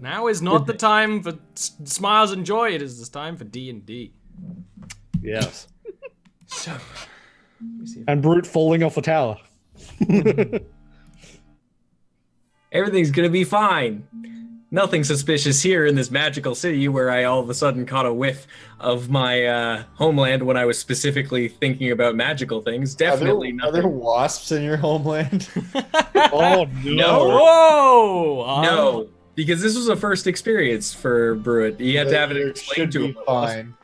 Now is not the time for smiles and joy. It is this time for D&D. Yes. So, and Brute falling off a tower. Everything's gonna be fine. Nothing suspicious here in this magical city where I all of a sudden caught a whiff of my homeland when I was specifically thinking about magical things. Definitely Are nothing. there wasps in your homeland? Oh, no. Whoa! No, because this was a first experience for Bruit. He had to have it It explained should to be him. fine.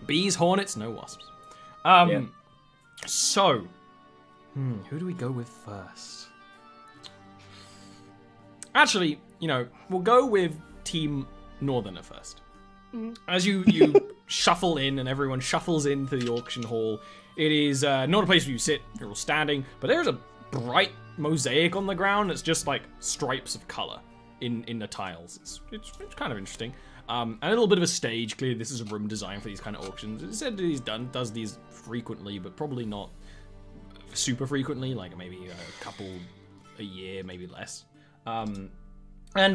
Bees, hornets, no wasps. Yeah. So, who do we go with first? Actually, we'll go with Team Northerner first. As you shuffle in and everyone shuffles into the auction hall, it is not a place where you sit, you're all standing, but there's a bright mosaic on the ground that's just like stripes of color in the tiles. It's kind of interesting. And a little bit of a stage. Clearly this is a room designed for these kind of auctions. It said that he's does these frequently, but probably not super frequently, like maybe a couple a year, maybe less. And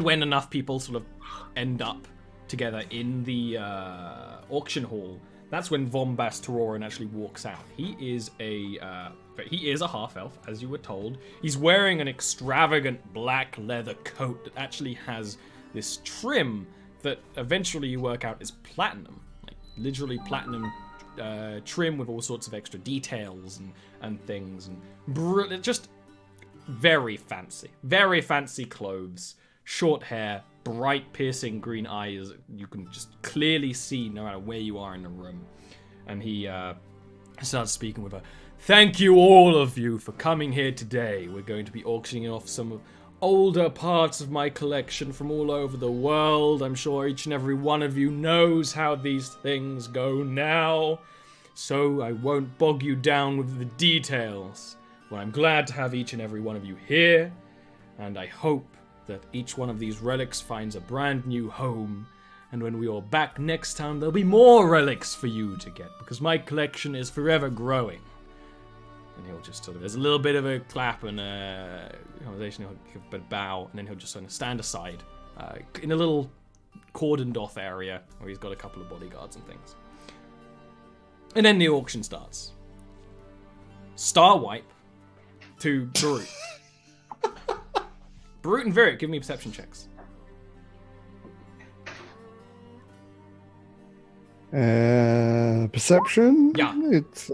when enough people sort of end up together in the auction hall, that's when Vombast Tauroran actually walks out. He is a half elf, as you were told. He's wearing an extravagant black leather coat that actually has this trim that eventually you work out is platinum, like literally platinum trim with all sorts of extra details and things, and just very fancy clothes, short hair, bright piercing green eyes you can just clearly see no matter where you are in the room. And he starts speaking with a, "Thank you all of you for coming here today. We're going to be auctioning off some older parts of my collection from all over the world. I'm sure each and every one of you knows how these things go now, so I won't bog you down with the details. Well, I'm glad to have each and every one of you here, and I hope that each one of these relics finds a brand new home, and when we are back next time, there'll be more relics for you to get, because my collection is forever growing." And he'll just sort of, there's a little bit of a clap and a conversation, he'll give a bit of bow, and then he'll just sort of stand aside in a little cordoned off area where he's got a couple of bodyguards and things. And then the auction starts. Star wipe to Brute. Brute and Virit, give me perception checks. Perception? Yeah. It's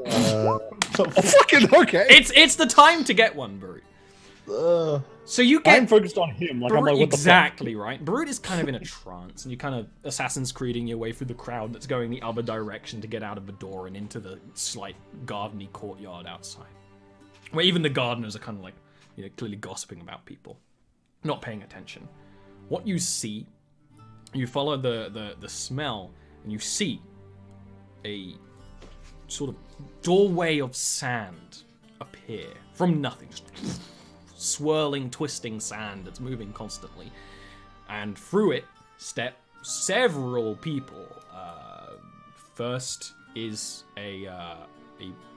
fucking okay. It's the time to get one, Brute. So you get... I'm focused on him. Like, Brute, I'm like, what exactly, right? Brute is kind of in a trance, and you kind of Assassin's Creeding your way through the crowd that's going the other direction to get out of the door and into the slight gardeny courtyard outside, where even the gardeners are kind of like, clearly gossiping about people, not paying attention. What you see, you follow the smell, and you see a sort of doorway of sand appear from nothing, just swirling, twisting sand that's moving constantly. And through it step several people. First is a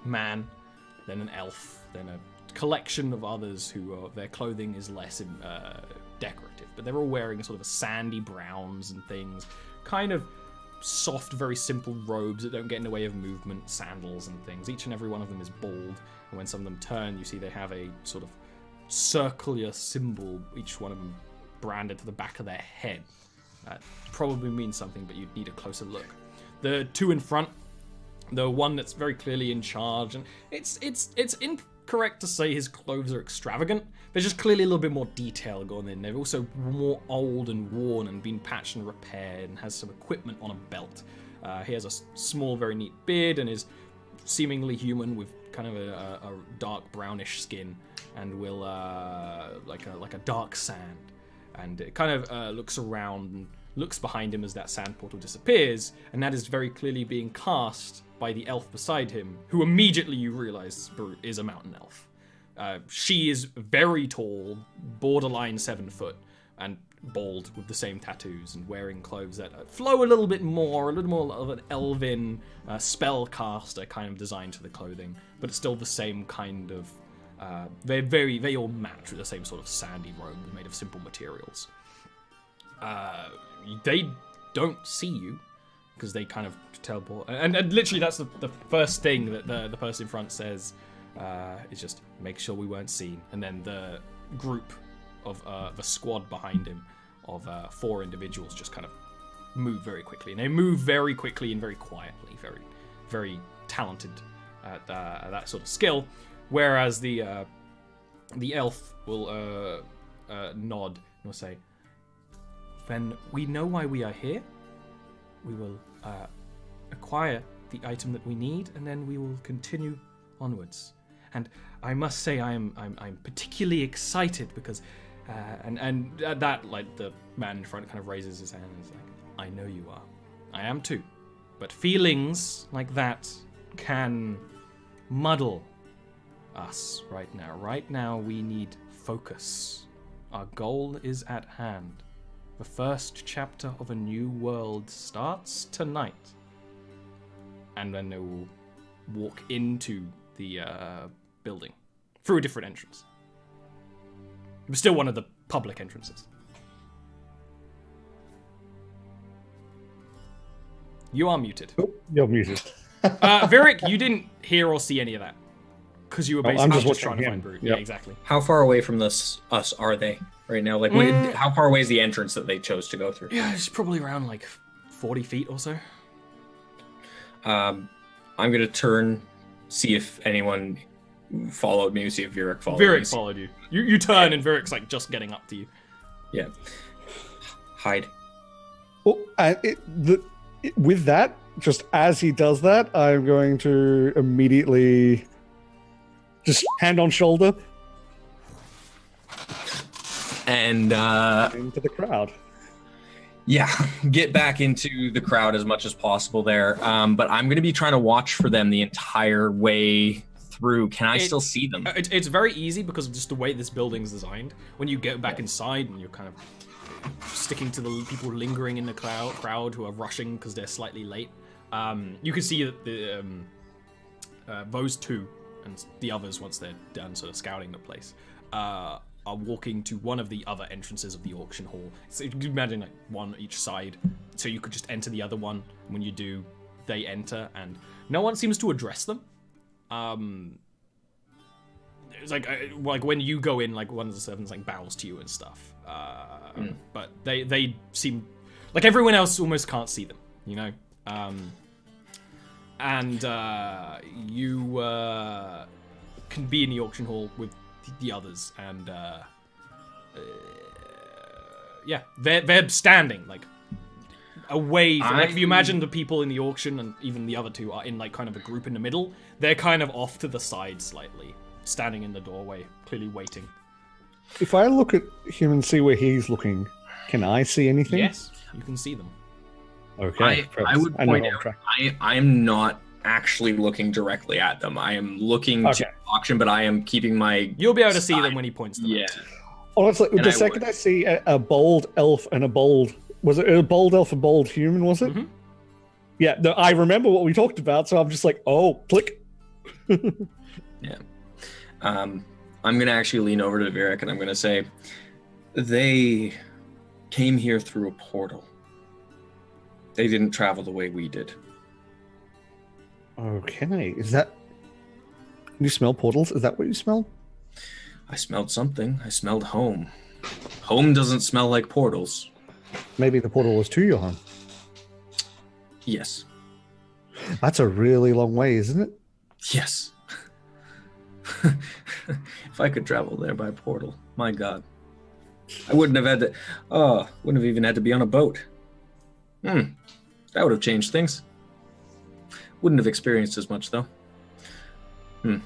man, then an elf, then a collection of others who their clothing is less decorative, but they're all wearing sort of a sandy browns and things, kind of soft, very simple robes that don't get in the way of movement, sandals and things. Each and every one of them is bald, and when some of them turn, you see they have a sort of circular symbol, each one of them branded to the back of their head. That probably means something, but you'd need a closer look. The two in front, the one that's very clearly in charge, and it's incorrect to say his clothes are extravagant. There's just clearly a little bit more detail going in. They're also more old and worn and been patched and repaired, and has some equipment on a belt. He has a small, very neat beard and is seemingly human with kind of a dark brownish skin, and will like a dark sand. And it kind of looks around and looks behind him as that sand portal disappears, and that is very clearly being cast by the elf beside him, who immediately you realize is a mountain elf. She is very tall, borderline 7 foot, and bald with the same tattoos and wearing clothes that flow a little more of an elven spellcaster kind of design to the clothing, but it's still the same kind of. They all match with the same sort of sandy robe made of simple materials. they don't see you because they kind of teleport. And literally, that's the first thing that the person in front says is just make sure we weren't seen. And then the group of the squad behind him of 4 individuals just kind of move very quickly, and they move very quickly and very quietly, very, very talented at that sort of skill. Whereas the elf will nod and will say, "Then we know why we are here. We will acquire the item that we need, and then we will continue onwards. And I must say, I'm particularly excited because." And at that, like, the man in front kind of raises his hand and is like, "I know you are. I am too. But feelings like that can muddle us right now. Right now, we need focus. Our goal is at hand. The first chapter of a new world starts tonight." And then they will walk into the building through a different entrance. It was still one of the public entrances. You are muted. Oh, you're muted. Virik, you didn't hear or see any of that. Because you were basically I'm just trying to him. find Brute. Yep. Yeah, exactly. How far away from us are they right now? Like, how far away is the entrance that they chose to go through? Yeah, it's probably around like 40 feet or so. I'm going to turn, see if anyone followed me, see if Virik followed Virik me. followed you. You turn and Virik's like just getting up to you. Yeah. Hide. Well, with that, just as he does that, I'm going to immediately just hand on shoulder And into the crowd. yeah, get back into the crowd as much as possible there. But I'm going to be trying to watch for them the entire way through. Can I still see them? It's very easy because of just the way this building's designed. When you get back inside and you're kind of sticking to the people lingering in the crowd who are rushing because they're slightly late, you can see that those two and the others, once they're done sort of scouting the place, are walking to one of the other entrances of the auction hall. So you can imagine like one each side, so you could just enter the other one. When you do, they enter, and no one seems to address them. It's like when you go in, like one of the servants like bows to you and stuff. But they seem like everyone else almost can't see them, you know. And you can be in the auction hall with the others, and yeah, they're standing like away from, like, if you imagine the people in the auction and even the other two are in like kind of a group in the middle, they're kind of off to the side slightly, standing in the doorway, clearly waiting. If I look at him and see where he's looking, can I see anything? Yes, you can see them. Okay. I would point out, I'm not actually looking directly at them. I am looking to the auction, but I am keeping my... You'll be able to see them when he points them out. Honestly, the second I see a bold elf and a bold... Was it a bold elf, a bold human, was it? Mm-hmm. Yeah, no, I remember what we talked about, so I'm just like, oh, click. Yeah. I'm going to actually lean over to Virik and I'm going to say, they came here through a portal. They didn't travel the way we did. Okay, is that... Can you smell portals? Is that what you smell? I smelled something. I smelled home. Home doesn't smell like portals. Maybe the portal was to your home. Yes. That's a really long way, isn't it? Yes. If I could travel there by portal, my God. I wouldn't have had to... wouldn't have even had to be on a boat. That would have changed things. Wouldn't have experienced as much, though. And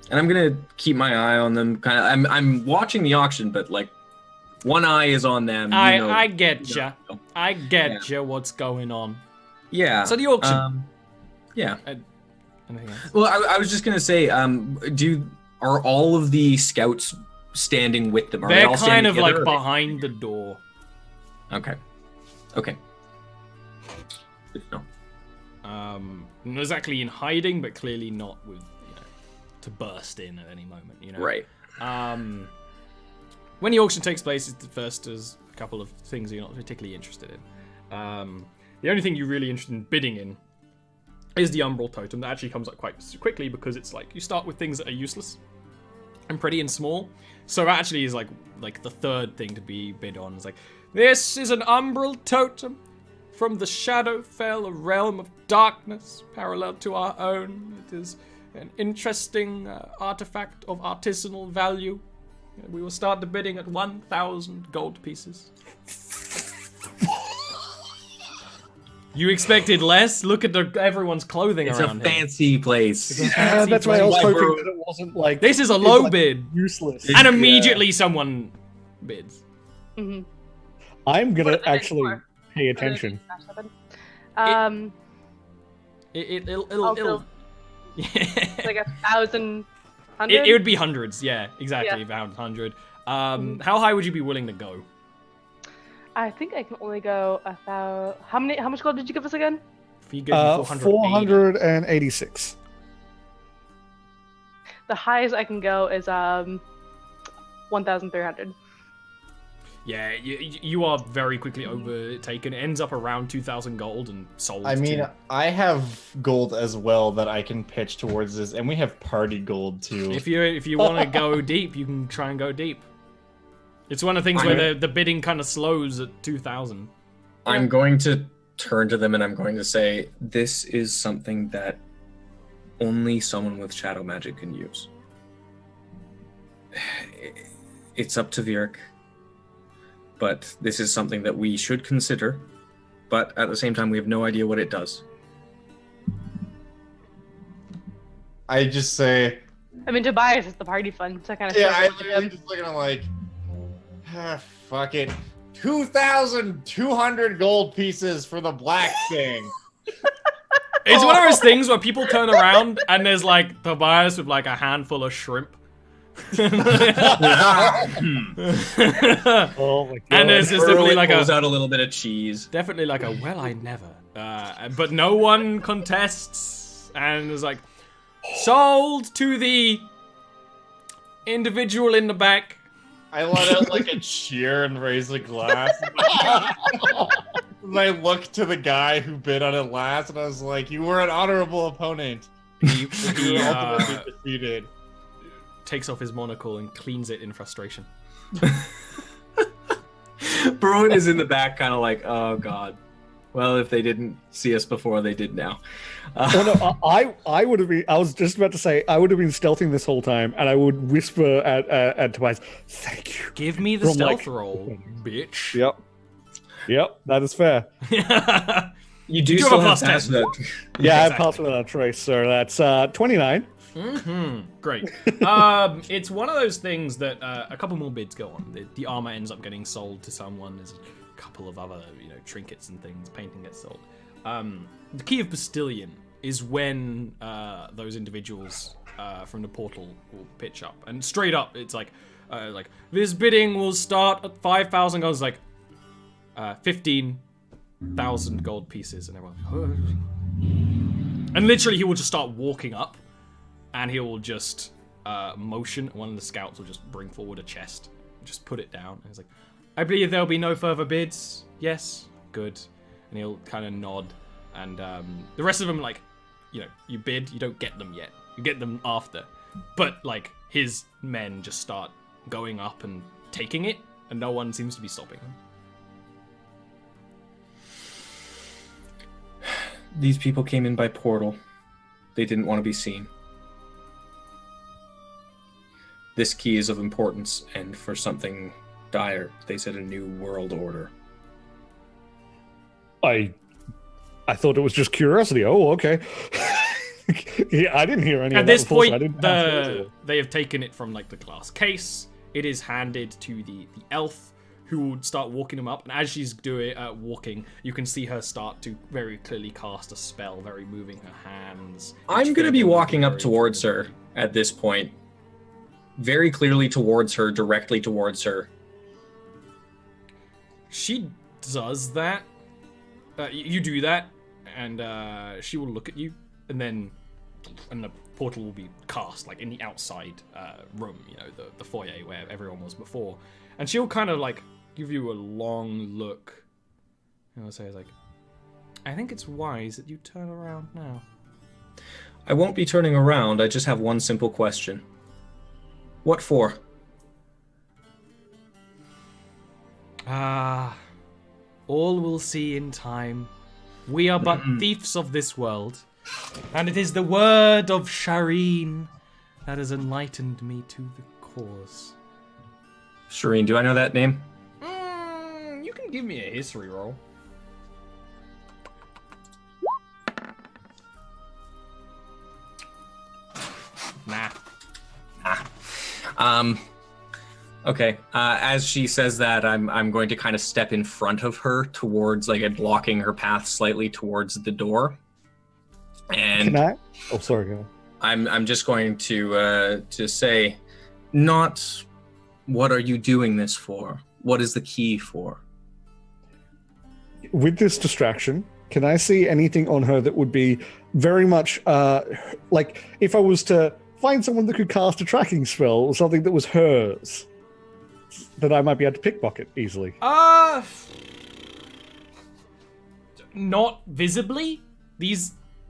I'm gonna keep my eye on them. Kind of. I'm watching the auction, but like, one eye is on them. I get you. I get you. What's going on? Yeah. So the auction. Yeah. Anything else? Well, I was just gonna say, are all of the scouts standing with them? Are they They're all kind of like together, behind the door. Okay. Good to know. Not exactly in hiding, but clearly not with, to burst in at any moment, Right. when the auction takes place, it's the first there's a couple of things you're not particularly interested in. The only thing you're really interested in bidding in is the Umbral Totem. That actually comes up quite quickly because it's like you start with things that are useless and pretty and small. So that actually is like the third thing to be bid on. It's like, this is an Umbral Totem from the Shadowfell, a realm of darkness parallel to our own. It is an interesting artifact of artisanal value. We will start the bidding at 1,000 gold pieces. You expected less? Look at everyone's clothing around It's a fancy place. Yeah, that's why I was hoping that it wasn't like... This is a low bid. Useless. And immediately someone bids. I'm going to actually pay attention. It'll like 1,000. It would be hundreds, yeah, exactly, around 100. How high would you be willing to go? I think I can only go 1,000. How much gold did you give us again? If you go 486. The highest I can go is 1,300. Yeah, you are very quickly overtaken. It ends up around 2,000 gold and sold. I mean, I have gold as well that I can pitch towards this, and we have party gold too. If you want to go deep, you can try and go deep. It's one of the things where the bidding kind of slows at 2,000. I'm going to turn to them and I'm going to say, this is something that only someone with shadow magic can use. It's up to Vieric, but this is something that we should consider, but at the same time, we have no idea what it does. I just say... I mean, Tobias is the party fund, so I kind of... Yeah, I literally just look at him like... fuck it. 2,200 gold pieces for the black thing. It's one of those things where people turn around and there's like Tobias with like a handful of shrimp. Oh my god. And there's definitely like pulls out a little bit of cheese. Definitely like a, well, I never. But no one contests. And there's like, sold to the individual in the back. I let out like a cheer and raise a glass. And I looked to the guy who bid on it last, and I was like, "You were an honorable opponent. You were ultimately defeated." Takes off his monocle and cleans it in frustration. Bruin is in the back, kind of like, "Oh God." Well, if they didn't see us before, they did now. No, I would have been. I was just about to say I would have been stealthing this whole time, and I would whisper at Tobias, "Thank you." Give me the stealth roll, bitch. Yep, that is fair. You do still have pass that. Yeah, I have passed without a trace, so that's 29. Great. It's one of those things that a couple more bids go on. The armor ends up getting sold to someone. There's a couple of other, trinkets and things. Painting gets sold. The key of Bastillion is when those individuals from the portal will pitch up, and straight up, it's like this bidding will start at 5,000 gold. It's like 15,000 gold pieces, and everyone's like, oh. And literally, he will just start walking up, and he will just motion. One of the scouts will just bring forward a chest, just put it down, and he's like, I believe there'll be no further bids. Yes, good. And he'll kind of nod, and the rest of them, you bid, you don't get them yet. You get them after. But, his men just start going up and taking it, and no one seems to be stopping them. These people came in by portal. They didn't want to be seen. This key is of importance, and for something dire, they said a new world order. I thought it was just curiosity. Oh, okay. Yeah, I didn't hear any At of this that before, point, so they have taken it from the glass case. It is handed to the elf, who would start walking them up. And as she's walking, you can see her start to very clearly cast a spell, very moving her hands. I'm going to be walking up towards her at this point. Very clearly towards her, directly towards her. She does that. You do that, and she will look at you, and then and the portal will be cast like in the outside room, the foyer where everyone was before. And she'll kind of like give you a long look. And I'll say, like, I think it's wise that you turn around now. I won't be turning around. I just have one simple question. What for? All we'll see in time. We are but thieves of this world. And it is the word of Shireen that has enlightened me to the cause. Shireen, do I know that name? You can give me a history roll. Nah. Okay. As she says that, I'm going to kind of step in front of her towards, like, blocking her path slightly towards the door. And Can I? Oh, sorry. Go on. I'm just going to say, not what are you doing this for? What is the key for? With this distraction, can I see anything on her that would be very much like if I was to find someone that could cast a tracking spell or something that was hers, that I might be able to pickpocket easily? Not visibly.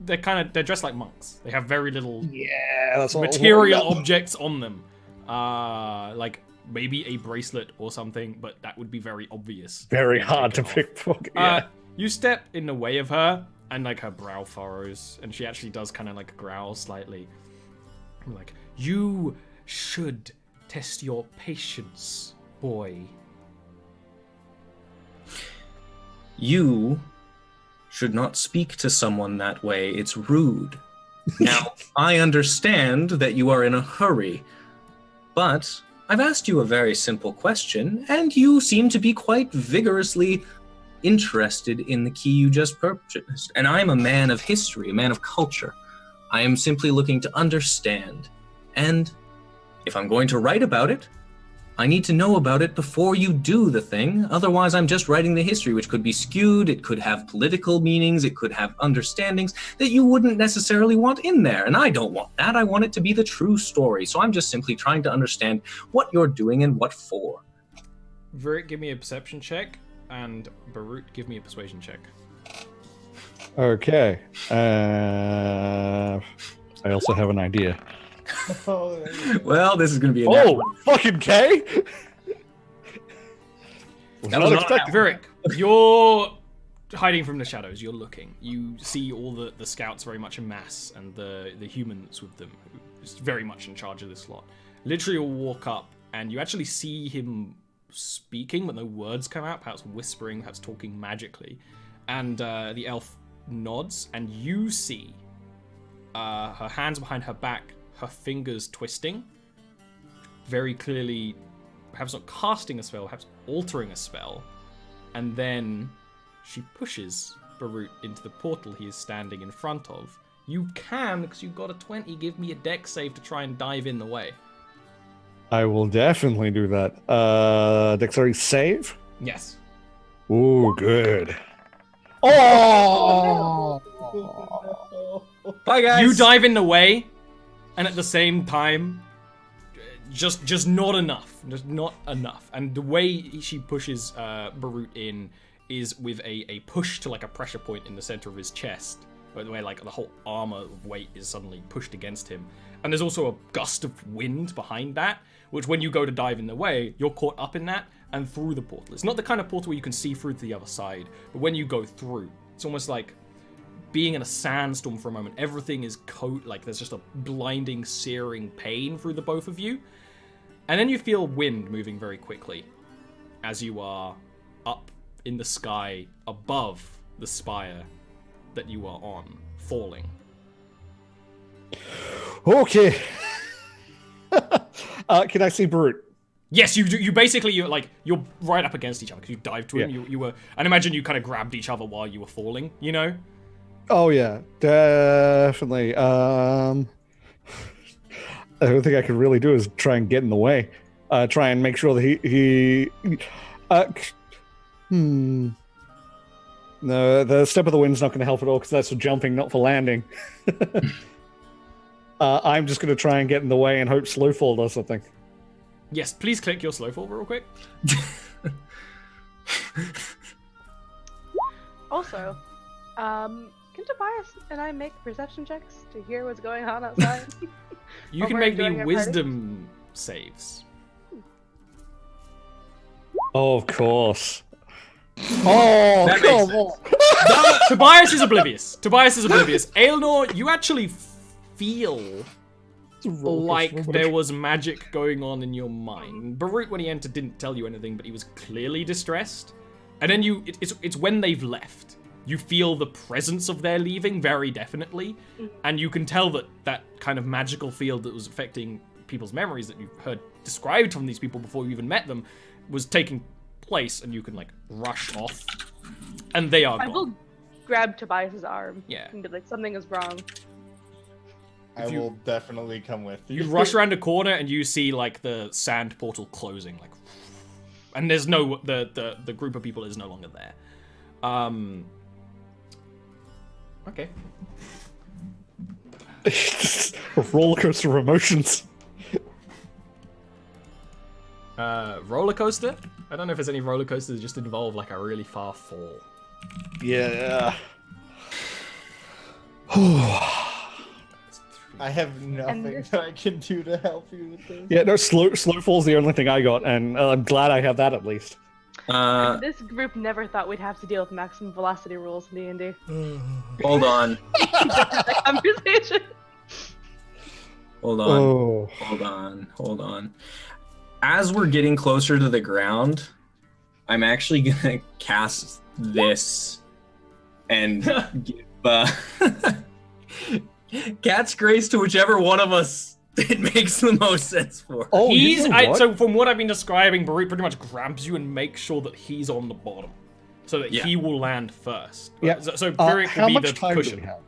They're dressed like monks. They have very little that's material objects on them. Like maybe a bracelet or something, but that would be very obvious. Very hard to pickpocket. You step in the way of her, and like her brow furrows, and she actually does kind of like growl slightly. I'm like, you should test your patience, boy. You should not speak to someone that way. It's rude. Now, I understand that you are in a hurry, but I've asked you a very simple question, and you seem to be quite vigorously interested in the key you just purchased. And I'm a man of history, a man of culture. I am simply looking to understand. And if I'm going to write about it, I need to know about it before you do the thing. Otherwise, I'm just writing the history, which could be skewed. It could have political meanings. It could have understandings that you wouldn't necessarily want in there. And I don't want that. I want it to be the true story. So I'm just simply trying to understand what you're doing and what for. Virik, give me a perception check. And Barut, give me a persuasion check. Okay. I also have an idea. Well, this is going to be fucking K! Virik, you're hiding from the shadows. You're looking. You see all the scouts very much en masse, and the humans with them, who's very much in charge of this lot. Literally, you'll walk up, and you actually see him speaking, but no words come out, perhaps whispering, perhaps talking magically. And the elf nods, and you see her hands behind her back, her fingers twisting, very clearly, perhaps not casting a spell, perhaps altering a spell. And then she pushes Barut into the portal he is standing in front of. You can, because you got a 20, give me a dex save to try and dive in the way. I will definitely do that. Dexterity save? Yes. Ooh, good. Oh! Bye, guys. You dive in the way, and at the same time, just not enough. Just not enough. And the way she pushes Barut in is with a push to like a pressure point in the center of his chest, by the way, like the whole armor of weight is suddenly pushed against him. And there's also a gust of wind behind that, which when you go to dive in the way, you're caught up in that and through the portal. It's not the kind of portal where you can see through to the other side, but when you go through, it's almost like being in a sandstorm for a moment. Everything is like there's just a blinding, searing pain through the both of you. And then you feel wind moving very quickly as you are up in the sky above the spire that you are on, falling. Okay. Can I see Barut? Yes, you do. You basically, you're right up against each other because you dived to him. Yeah. You were, and imagine you kind of grabbed each other while you were falling, you know? Oh yeah, definitely. The only thing I could really do is try and get in the way. Try and make sure that he No, the step of the wind's not going to help at all because that's for jumping, not for landing. I'm just going to try and get in the way and hope Slowfall does something. Yes, please click your slow fall real quick. Also, can Tobias and I make perception checks to hear what's going on outside? You While can we're make me enjoying our wisdom saves. Oh, of course. Oh, That come makes on. Tobias is oblivious. Tobias is oblivious. Aelnor, you actually feel like there was magic going on in your mind. Barut, when he entered, didn't tell you anything, but he was clearly distressed. And then it's when they've left. You feel the presence of their leaving very definitely, and you can tell that kind of magical field that was affecting people's memories that you've heard described from these people before you even met them was taking place, and you can like rush off, and they are I gone. will grab Tobias's arm. Yeah. And be like, something is wrong. I will definitely come with you. You rush around a corner and you see like the sand portal closing, like, and there's no the group of people is no longer there. Okay. A roller coaster of emotions. Roller coaster? I don't know if there's any roller coasters that just involve like a really far fall. Yeah. I have nothing that I can do to help you with this. Yeah, no, Slowfall's the only thing I got, and I'm glad I have that at least. This group never thought we'd have to deal with maximum velocity rules in D&D. Hold on. That conversation. Hold on. Hold on. As we're getting closer to the ground, I'm actually gonna cast this and give Cat's Grace to whichever one of us it makes the most sense for. Oh, So from what I've been describing, Barut pretty much grabs you and makes sure that he's on the bottom, so that he will land first. Yeah. So Barut how will be much the time cushion. do we have?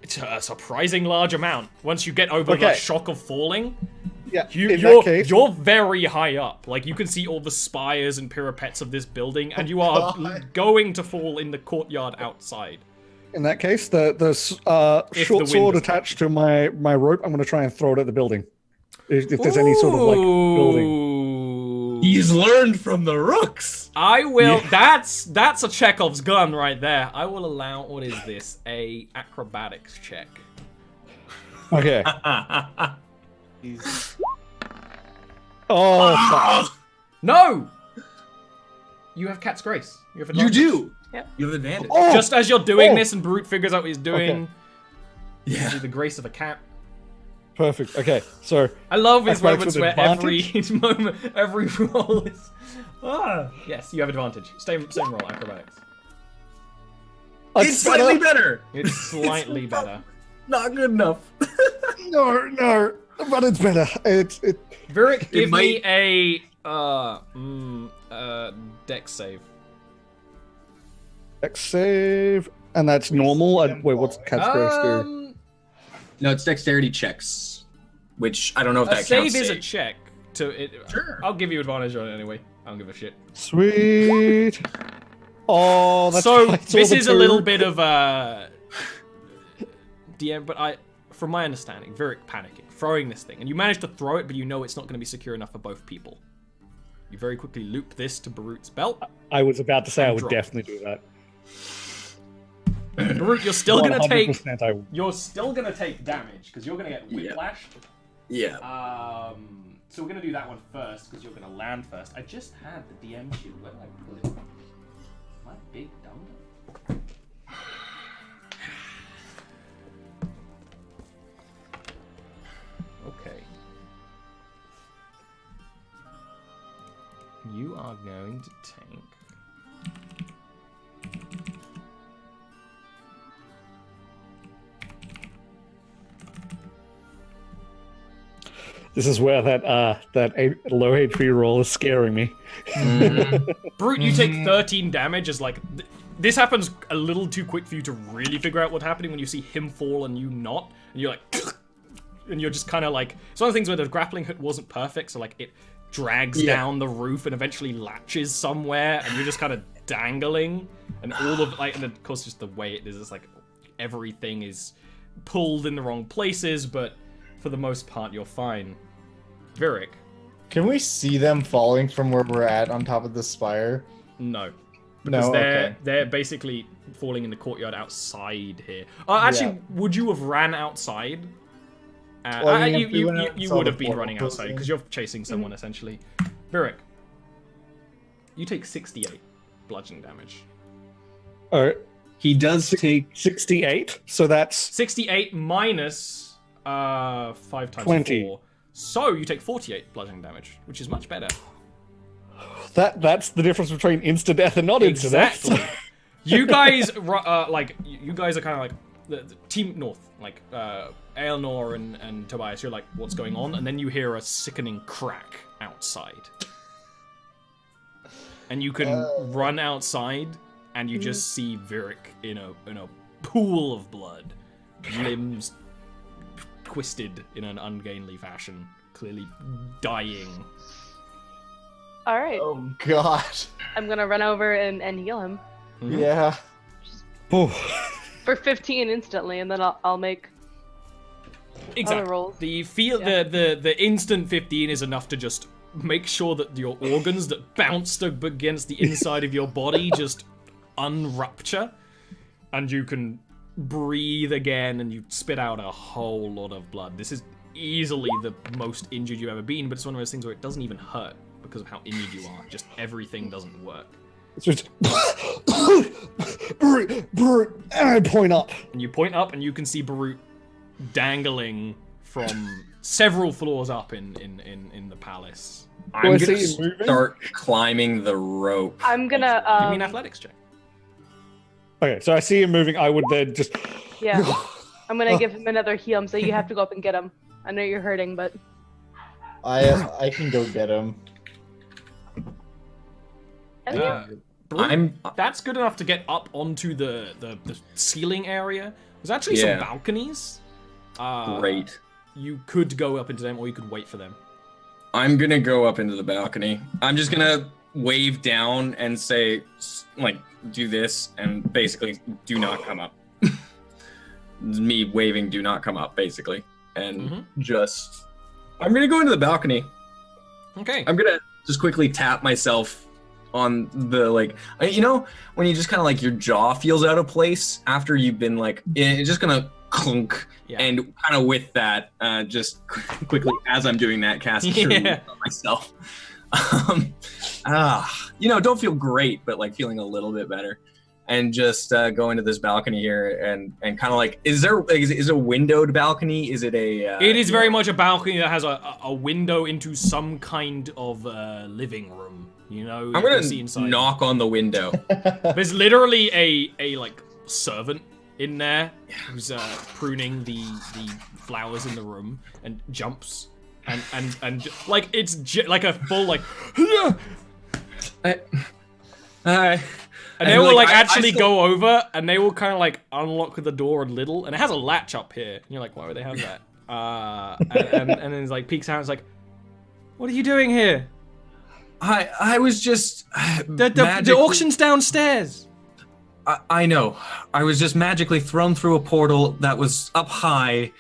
It's a surprising large amount. Once you get over the shock of falling, Yeah, you're very high up. Like, you can see all the spires and parapets of this building, and you are going to fall in the courtyard outside. In that case, the short sword attached to my rope, I'm going to try and throw it at the building. If there's any sort of like building. He's learned from the rooks. I will. Yeah. That's a Chekhov's gun right there. I will allow. What is this? A acrobatics check. Okay. Oh. No. You have Cat's Grace. You have advantage. You do. Yep. You have advantage. Oh. Just as you're doing this, and Barut figures out what he's doing. Okay. Yeah. The grace of a cat. Perfect. Okay, so I love his acrobatics moments with where advantage? every roll is. Yes, you have advantage. Same roll, acrobatics. It's slightly better. It's slightly better. Not good enough. No, but it's better. Virik, give me a dex save. Dex save, and that's normal. Wait, what's Cat's Grace do? No, it's dexterity checks, which I don't know if that save counts. is a check. Sure. I'll give you advantage on it anyway. I don't give a shit. Sweet. Oh, that's so. right. This is a little bit of a DM, but from my understanding, Virik panicking, throwing this thing, and you manage to throw it, but you know it's not going to be secure enough for both people. You very quickly loop this to Barut's belt. I was about to say I would drop. definitely do that. Barut, you're still gonna take. 100% You're still gonna take damage because you're gonna get whiplash. Yeah. So we're gonna do that one first because you're gonna land first. I just had the DM sheet. Where did I put it? My big dumb. Okay. You are going to take. This is where that low HP roll is scaring me. Brute, you take 13 damage as like... This happens a little too quick for you to really figure out what's happening when you see him fall and you not. And you're like... And you're just kind of like... It's one of the things where the grappling hook wasn't perfect, so like it drags down the roof and eventually latches somewhere, and you're just kind of dangling. And all of... like, and of course just the way it is, it's like everything is pulled in the wrong places, but for the most part, you're fine. Virik. Can we see them falling from where we're at on top of the spire? No. Because No, okay. they're basically falling in the courtyard outside here. Actually, would you have ran outside? Well, I mean, if we you went out and you saw would the have been portal running outside closing. because you're chasing someone essentially. Virik, you take 68 bludgeoning damage. All right, He does take 68. So that's 68 minus 5 times 20. 4. So you take 48 bludgeoning damage, which is much better. that's the difference between insta death and not insta death. Exactly. You guys, you guys are kind of like the team North, like Aelnor and Tobias. You're like, what's going on? And then you hear a sickening crack outside, and you can run outside, and you just see Virik in a pool of blood, limbs twisted in an ungainly fashion, clearly dying. All right. Oh god. I'm gonna run over and heal him Yeah. Oh, for 15 instantly, and then I'll make other rolls. The the instant 15 is enough to just make sure that your organs that bounced up against the inside of your body just unrupture, and you can breathe again, and you spit out a whole lot of blood. This is easily the most injured you've ever been, but it's one of those things where it doesn't even hurt because of how injured you are. Just everything doesn't work. it's just and point up. And you point up, and you can see Barut dangling from several floors up in the palace. Do I I'm see gonna him moving? start climbing the rope. I'm gonna Give me an athletics check. Okay, so I see him moving. I would then just yeah. I'm gonna give him another heal. So you have to go up and get him. I know you're hurting, but I can go get him. Barut, that's good enough to get up onto the ceiling area. There's actually some balconies. Great. You could go up into them, or you could wait for them. I'm gonna go up into the balcony. I'm just gonna wave down and say, like, do this, and basically, do not come up. Me waving, do not come up, basically. And just, I'm gonna go into the balcony. Okay. I'm gonna just quickly tap myself on the, like, you know, when you just kind of like your jaw feels out of place after you've been like, it's just gonna clunk. Yeah. And kind of with that, just quickly as I'm doing that, cast Cure Wounds on myself. You know, don't feel great, but like feeling a little bit better. And just go into this balcony here and kind of like, is it a windowed balcony? Is it a? It is very much a balcony that has a window into some kind of living room. You know, I'm gonna knock on the window. There's literally a like servant in there who's pruning the flowers in the room and jumps and like it's like a full like. And they will like actually go over, and they will kind of like unlock the door a little, and it has a latch up here. And you're like, why would they have that? And then it's like peeks out, and it's like, what are you doing here? I was just The auction's downstairs. I know. I was just magically thrown through a portal that was up high.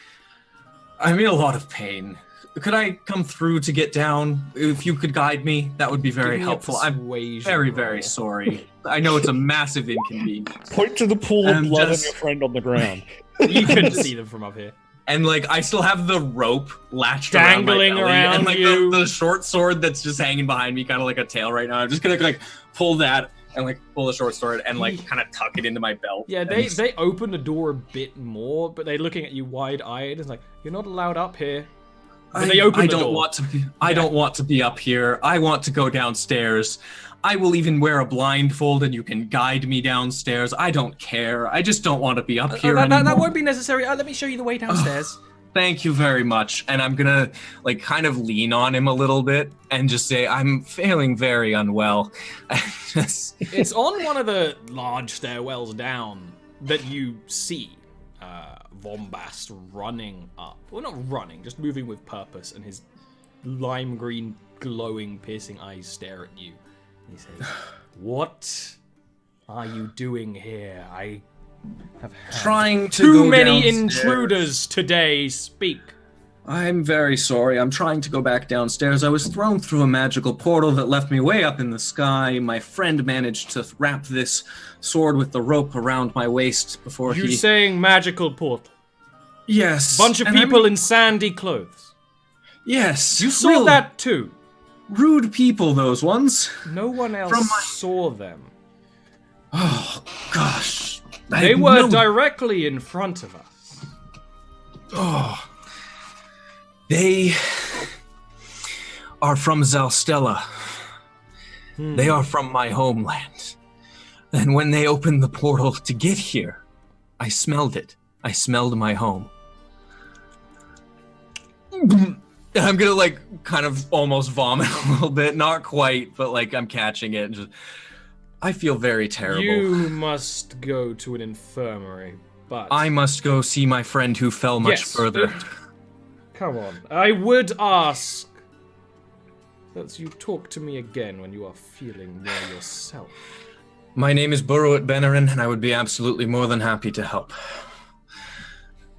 I'm in a lot of pain. Could I come through to get down? If you could guide me, that would be very helpful. I'm very, very sorry. I know it's a massive inconvenience. point to the pool of And blood just- and your friend on the ground. You couldn't see them from up here. And like, I still have the rope latched Dangling around my belly, around and like you. the short sword that's just hanging behind me, kind of like a tail right now. I'm just gonna like pull that and like pull the short sword and like kind of tuck it into my belt. Yeah, and they open the door a bit more, but they're looking at you wide-eyed. It's like, you're not allowed up here. But they open I the don't door. want to be. I don't want to be up here. I want to go downstairs. I will even wear a blindfold, and you can guide me downstairs. I don't care. I just don't want to be up here anymore. That won't be necessary. Let me show you the way downstairs. Thank you very much. And I'm gonna like kind of lean on him a little bit and just say, I'm feeling very unwell. It's on one of the large stairwells down that you see Vombast running up. Well, not running, just moving with purpose, and his lime green, glowing, piercing eyes stare at you. And he says, "What are you doing here? I have had Trying to too go many downstairs. intruders today. Speak. I'm very sorry. I'm trying to go back downstairs. I was thrown through a magical portal that left me way up in the sky. My friend managed to wrap this sword with the rope around my waist before You saying magical portal? Yes. Bunch of people in sandy clothes. Yes. You saw real that too. rude people, those ones. No one else From my- saw them. Oh, gosh. They were directly in front of us. Oh. They are from Zalstella. They are from my homeland. And when they opened the portal to get here, I smelled it. I smelled my home. I'm gonna like kind of almost vomit a little bit. Not quite, but like I'm catching it. Just, I feel very terrible. You must go to an infirmary, but I must go see my friend who fell much Yes, further. Come on. I would ask that you talk to me again when you are feeling well yourself. My name is Burrowit Benarin, and I would be absolutely more than happy to help.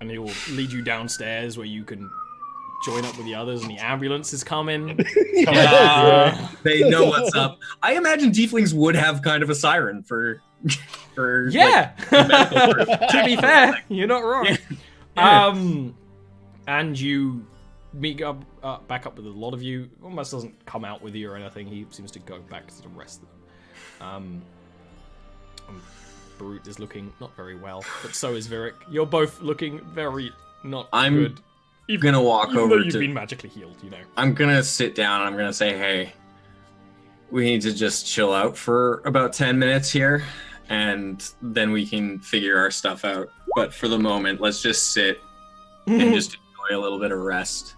And he will lead you downstairs where you can join up with the others, and the ambulance is coming. They know what's up. I imagine tieflings would have kind of a siren for Yeah. like, To be fair, you're not wrong. Yeah. And you meet up, back up with a lot of you. Almost doesn't come out with you or anything. He seems to go back to the rest of them. Brute is looking not very well, but so is Virik. You're both looking very not good. I'm gonna walk Even over though you've to. been magically healed, you know. I'm gonna sit down and I'm gonna say, hey, we need to just chill out for about 10 minutes here, and then we can figure our stuff out. But for the moment, let's just sit and just enjoy a little bit of rest.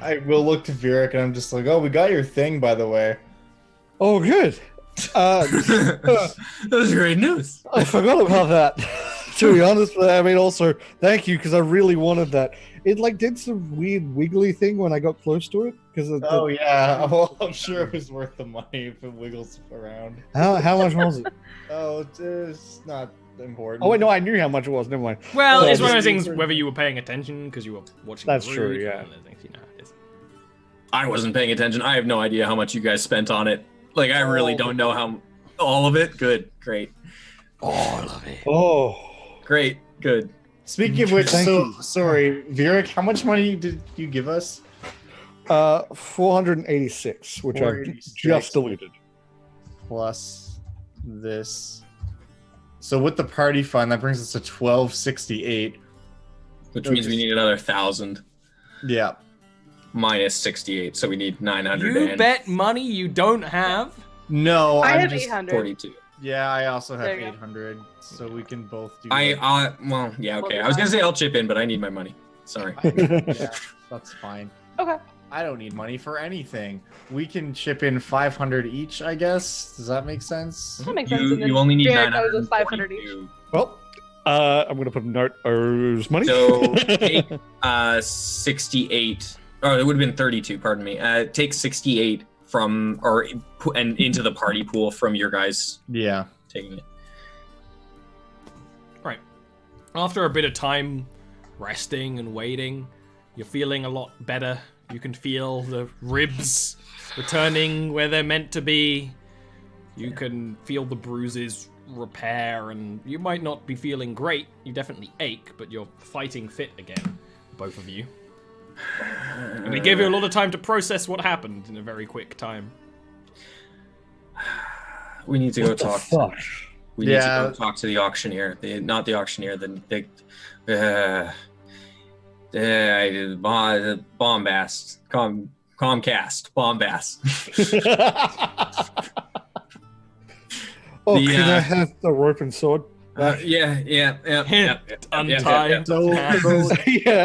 I will look to Virik and I'm just like, oh, we got your thing, by the way. Oh, good. That was great news. I forgot about that. To be honest, but I mean, also thank you because I really wanted that. It like did some weird wiggly thing when I got close to it. Because Oh yeah, well, I'm sure it was worth the money if it wiggles around. how much was it? Oh, it's not important. Oh wait, no, I knew how much it was. Never mind. Well, So it's one of just- those things, whether you were paying attention because you were watching That's the true, route, yeah. and other things, you know, it's- I wasn't paying attention. I have no idea how much you guys spent on it. Like, I really don't know how. All of it? Good. Great. All of it. Oh, Great. Good. Speaking of which, Thank so you. sorry, Virik, how much money did you give us? 486, which I 486. just deleted. Plus this. So with the party fund, that brings us to 1268. Which means we need another 1,000 Yeah. minus 68, so we need 900 You and bet money you don't have? No, I I'm have just, 800. 42. Yeah, I also have There you go. 800, so we can both do. Well, yeah, okay. I was gonna say I'll chip in, but I need my money. Sorry. Yeah, that's fine. Okay. I don't need money for anything. We can chip in 500 each, I guess. Does that make sense? That makes sense. And then You only need Jared owes us 500 each. 942. Well, I'm gonna put a note. Owes money. So take 68, or it would have been 32. Pardon me. Take 68 from and into the party pool from your guys Yeah. taking it. Right. After a bit of time resting and waiting, you're feeling a lot better. You can feel the ribs returning where they're meant to be. You can feel the bruises repair, and you might not be feeling great. You definitely ache, but you're fighting fit again, both of you. And we gave you a lot of time to process what happened in a very quick time. We need to go What the talk. fuck? We need Yeah. to go talk to the auctioneer. Not the auctioneer. The bombast. Comcast. Bombast. Oh, The, can I have the rope and sword? Untie. So, Yeah,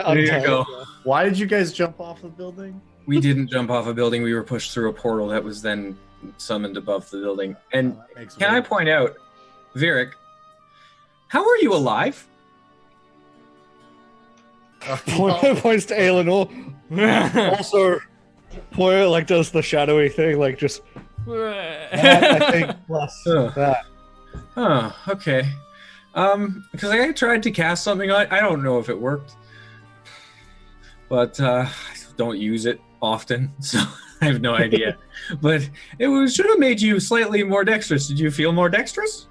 There you untie. go. why did you guys jump off the building? We didn't jump off a building. We were pushed through a portal that was then summoned above the building. And That makes can I weird- point out, Virik, how are you alive? Points to Eleanor. Also, Poyer like does the shadowy thing, like just that, I think plus Ugh. that. Oh, okay. Because I tried to cast something on it. I don't know if it worked. But I don't use it often, so I have no idea. But should have made you slightly more dexterous. Did you feel more dexterous?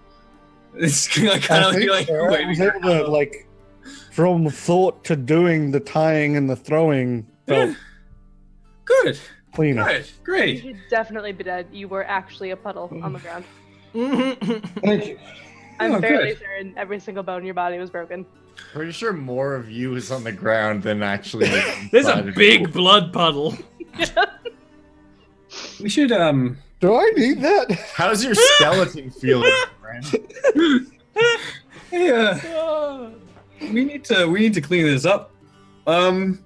It's kind of like I was able to, like, from thought to doing the tying and the throwing felt good. cleaner. Good. You Great. should definitely be dead. You were actually a puddle on the ground. Thank you. I'm Oh, fairly good. certain every single bone in your body was broken. Pretty sure more of you is on the ground than actually. There's a inside of big you. blood puddle. We should Do I need that? How's your skeleton feeling, friend? hey, we need to clean this up. Hey,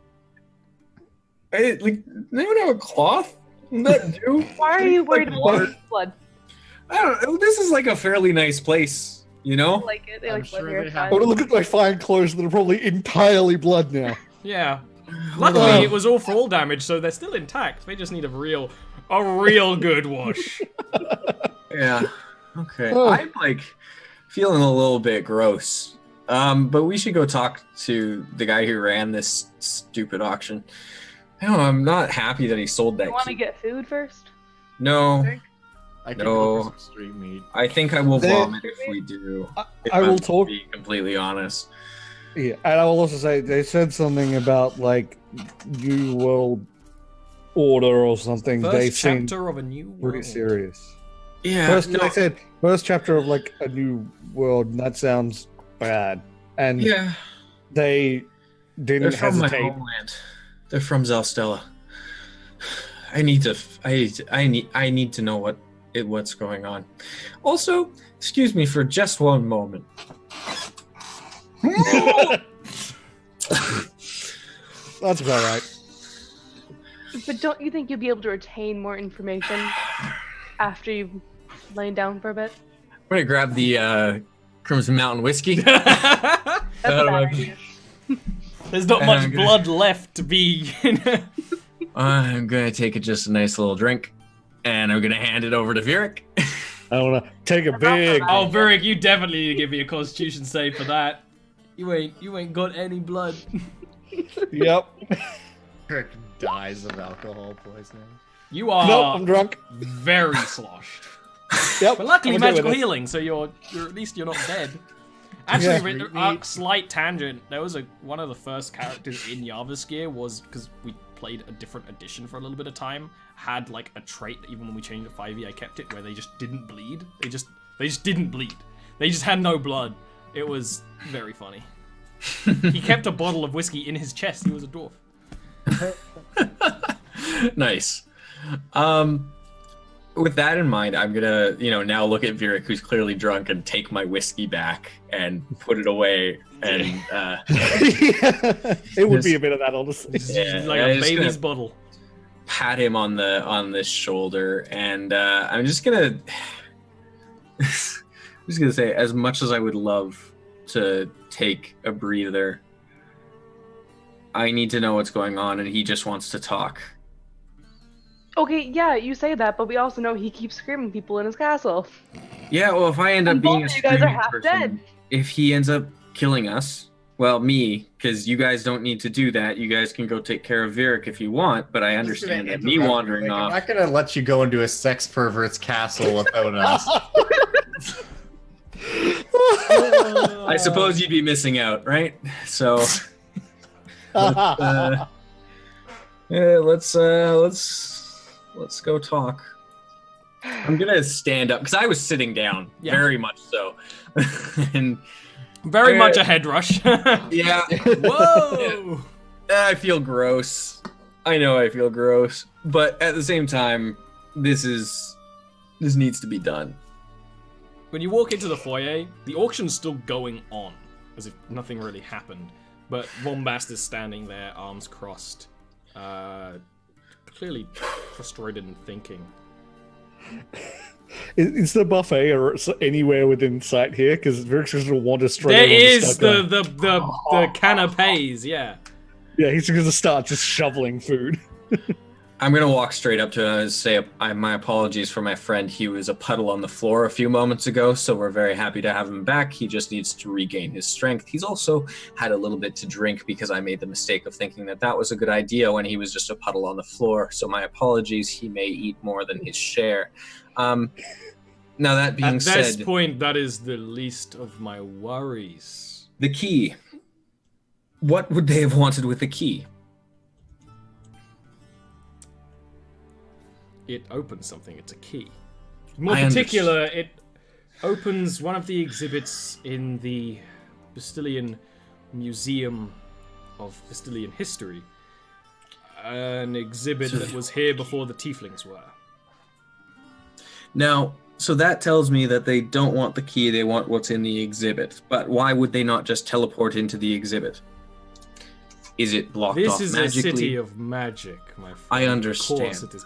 like, does anyone have a cloth? Would that do? Why are you worried Like about water. blood? I don't know. This is like a fairly nice place, you know? They like it. They I'm like blood sure here. they It's have- I fine. want to look at my fine clothes that are probably entirely blood now. Yeah. Luckily, it was all fall damage, so they're still intact. They just need a real good wash. Yeah. Okay. Oh. I'm like feeling a little bit gross. But we should go talk to the guy who ran this stupid auction. I don't know, I'm not happy that he sold that You want to key. get food first? No, I can No. go for some street meat. I think I will They- vomit if we do. If I will I'm talk. to be completely honest. Yeah, and I will also say they said something about like New World Order or something. They First seem chapter of a new pretty world. serious. Yeah. First, no, I said first chapter of like a new world, and that sounds bad. And yeah. they They're didn't from my hesitate. homeland. They're from Zalstella. I need to know what's going on. Also, excuse me for just one moment. That's about right. But don't you think you'll be able to retain more information after you've lain down for a bit? I'm gonna grab the Crimson Mountain whiskey. That's a bad idea. There's not And much I'm gonna- blood left to be. I'm gonna take just a nice little drink, and I'm gonna hand it over to Virik. I want to take a big. Oh, Virik, you definitely need to give me a Constitution save for that. You ain't got any blood. Yep. Kirk dies of alcohol poisoning. You are Nope, I'm drunk. very sloshed. Yep. But luckily, I'm okay with magical it. healing, so you're at least you're not dead. Actually, Yeah. slight tangent. There was one of the first characters in Jarviskjir was because we played a different edition for a little bit of time. Had like a trait that even when we changed to 5e, I kept it where they just didn't bleed. They just didn't bleed. They just had no blood. It was very funny. He kept a bottle of whiskey in his chest. He was a dwarf. Nice. With that in mind, I'm gonna, now look at Virik, who's clearly drunk, and take my whiskey back and put it away. And It would be a bit of that, honestly. It's Yeah, like I'm a just baby's gonna- bottle. pat him on the shoulder, and I'm just gonna say, as much as I would love to take a breather, I need to know what's going on, and he just wants to talk. Okay, yeah, you say that, but we also know he keeps screaming people in his castle. Yeah, well, if I end up And being a both of you guys are screaming half person, dead. if he ends up killing us, well, me, because you guys don't need to do that. You guys can go take care of Virik if you want, but I understand that me wandering I'm off. not gonna let you go into a sex pervert's castle without us. I suppose you'd be missing out, right? So yeah, let's go talk. I'm gonna stand up because I was sitting down, Yeah. very much so, and Very much a head rush. yeah, Whoa! I feel gross. I know I feel gross, but at the same time, this needs to be done. When you walk into the foyer, the auction's still going on, as if nothing really happened. But Bombast is standing there, arms crossed, clearly frustrated and thinking. Is the buffet or anywhere within sight here? Because Virik's just going to wander straight There over is stuff the canapes, yeah. Yeah, he's going to start just shoveling food. I'm going to walk straight up to him and say my apologies for my friend. He was a puddle on the floor a few moments ago, so we're very happy to have him back. He just needs to regain his strength. He's also had a little bit to drink because I made the mistake of thinking that was a good idea when he was just a puddle on the floor. So my apologies. He may eat more than his share. Now that being said... At this point, that is the least of my worries. The key. What would they have wanted with the key? It opens something. It's a key. More particular, it opens one of the exhibits in the Bastillion Museum of Bastillion History. An exhibit that was here before the Tieflings were. Now, so that tells me that they don't want the key, they want what's in the exhibit. But why would they not just teleport into the exhibit? Is it blocked off magically? This is a city of magic, my friend. I understand. Of course it is.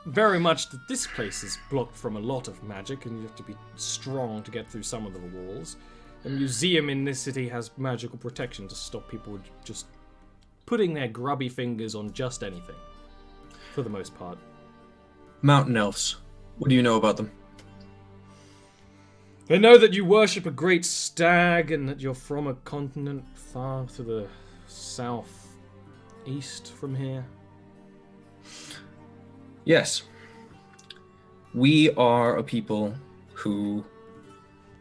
Very much that this place is blocked from a lot of magic, and you have to be strong to get through some of the walls. A museum in this city has magical protection to stop people just putting their grubby fingers on just anything, for the most part. Mountain elves. What do you know about them? They know that you worship a great stag and that you're from a continent far to the southeast from here. Yes. We are a people who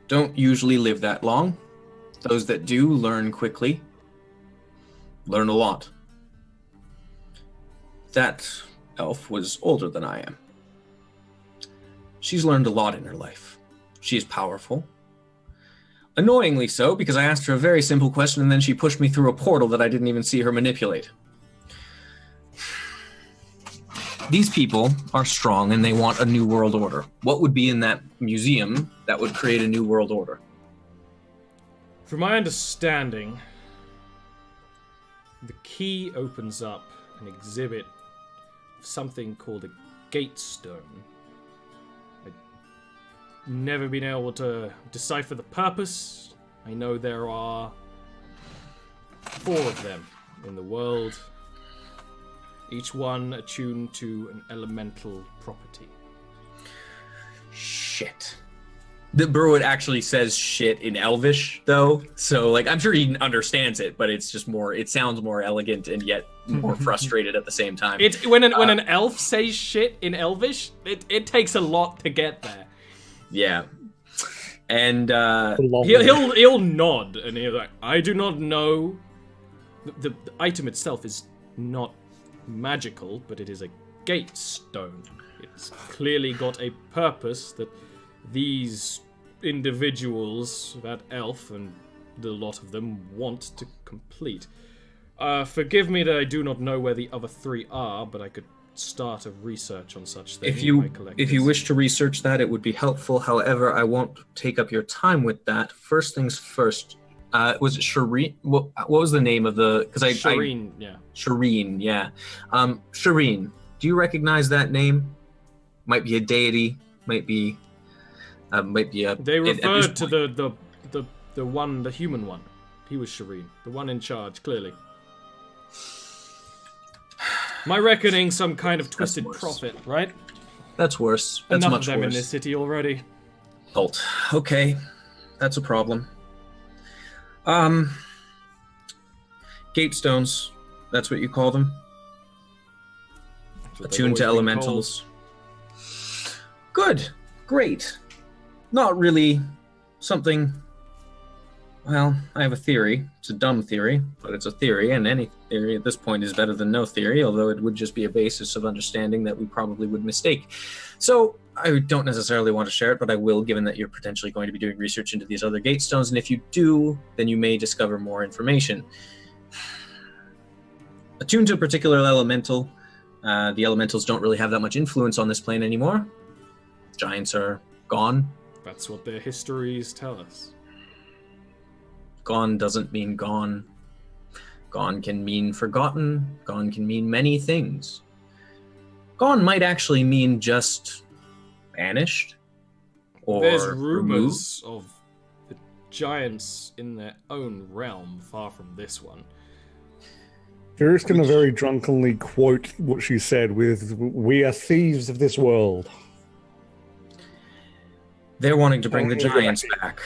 don't usually live that long. Those that do learn quickly, learn a lot. That elf was older than I am. She's learned a lot in her life. She is powerful. Annoyingly so, because I asked her a very simple question and then she pushed me through a portal that I didn't even see her manipulate. These people are strong and they want a new world order. What would be in that museum that would create a new world order? From my understanding, the key opens up an exhibit of something called a gate stone. I've never been able to decipher the purpose. I know there are 4 of them in the world. Each one attuned to an elemental property. Shit. The Burwood actually says shit in Elvish, though, so I'm sure he understands it, but it's just more. It sounds more elegant and yet more frustrated at the same time. When an elf says shit in Elvish, it takes a lot to get there. Yeah, and he'll nod and he'll like, I do not know. The item itself is not magical, but it is a gate stone. It's clearly got a purpose that these individuals, that elf and the lot of them, want to complete. Forgive me that I do not know where the other 3 are, but I could start a research on such things. If you wish to research that, it would be helpful. However, I won't take up your time with that. First things first. Was it Shireen? What was the name of the? Shireen, yeah. Shireen, yeah. Shireen, do you recognize that name? Might be a deity. Might be a. They referred to the one, the human one. He was Shireen, the one in charge. Clearly, my reckoning, some kind of twisted prophet, right? That's worse. That's Enough much of them worse. in this city already. Bolt. Okay, that's a problem. Gate stones, that's what you call them. Attuned to elementals. Good, great. Not really something. Well, I have a theory. It's a dumb theory, but it's a theory, and any theory at this point is better than no theory, although it would just be a basis of understanding that we probably would mistake. So I don't necessarily want to share it, but I will, given that you're potentially going to be doing research into these other gate stones, and if you do, then you may discover more information. Attuned to a particular elemental, the elementals don't really have that much influence on this plane anymore. Giants are gone. That's what their histories tell us. Gone doesn't mean gone. Gone can mean forgotten. Gone can mean many things. Gone might actually mean just vanished. Or there's rumors of the giants in their own realm, far from this one. Vyric's going to very drunkenly quote what she said with, "We are thieves of this world." They're wanting to bring the giants back.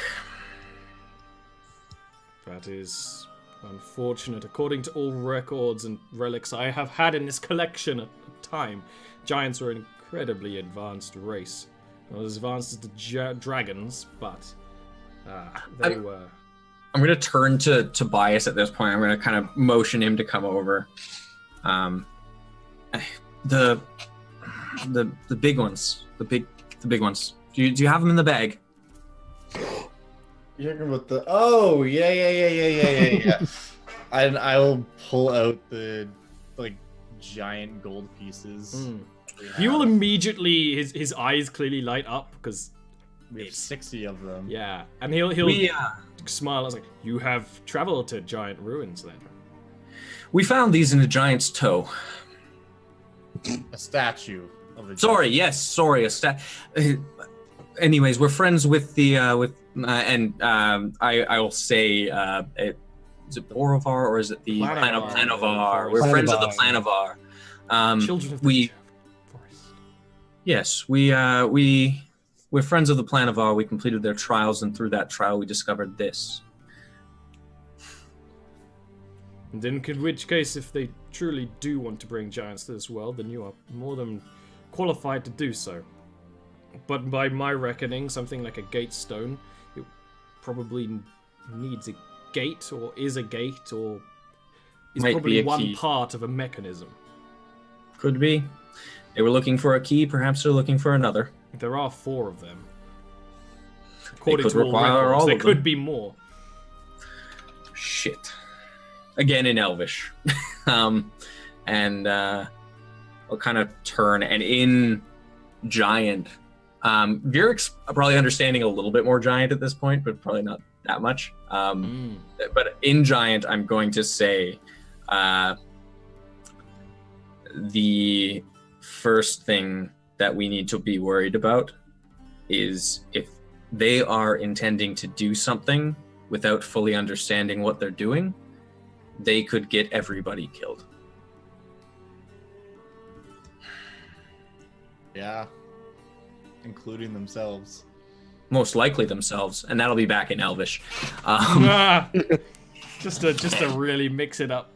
That is unfortunate. According to all records and relics I have had in this collection at the time, giants were an incredibly advanced race. Not as advanced as the dragons, but they were. I'm going to turn to Tobias at this point. I'm going to kind of motion him to come over. The big ones. The big ones. Do you have them in the bag? You're talking about the... Oh, yeah. And I will pull out the, like, giant gold pieces. He will immediately... His eyes clearly light up, because... We have 60 of them. Yeah, and he'll smile. I was like, "You have traveled to giant ruins, then?" We found these in a giant's toe. A statue of the giant. Anyways, we're friends with the I will say is it Borovar or is it the Planovar? We're friends of the Planovar. Children of the forest. Yes, we're friends of the Planovar. We completed their trials, and through that trial, we discovered this. And in which case, if they truly do want to bring giants to this world, then you are more than qualified to do so. But by my reckoning, something like a gate stone, it probably needs a gate, or is a gate, or is probably one part of a mechanism. Could be. They were looking for a key, perhaps they're looking for another. There are 4 of them. According could to all require records, all there of could them. be more. Shit. Again in Elvish. And I'll kind of turn, and in Giant, Vyric's probably understanding a little bit more Giant at this point, but probably not that much. But in Giant, I'm going to say the first thing that we need to be worried about is if they are intending to do something without fully understanding what they're doing, they could get everybody killed. Yeah. Including themselves. Most likely themselves, and that'll be back in Elvish. Just to really mix it up.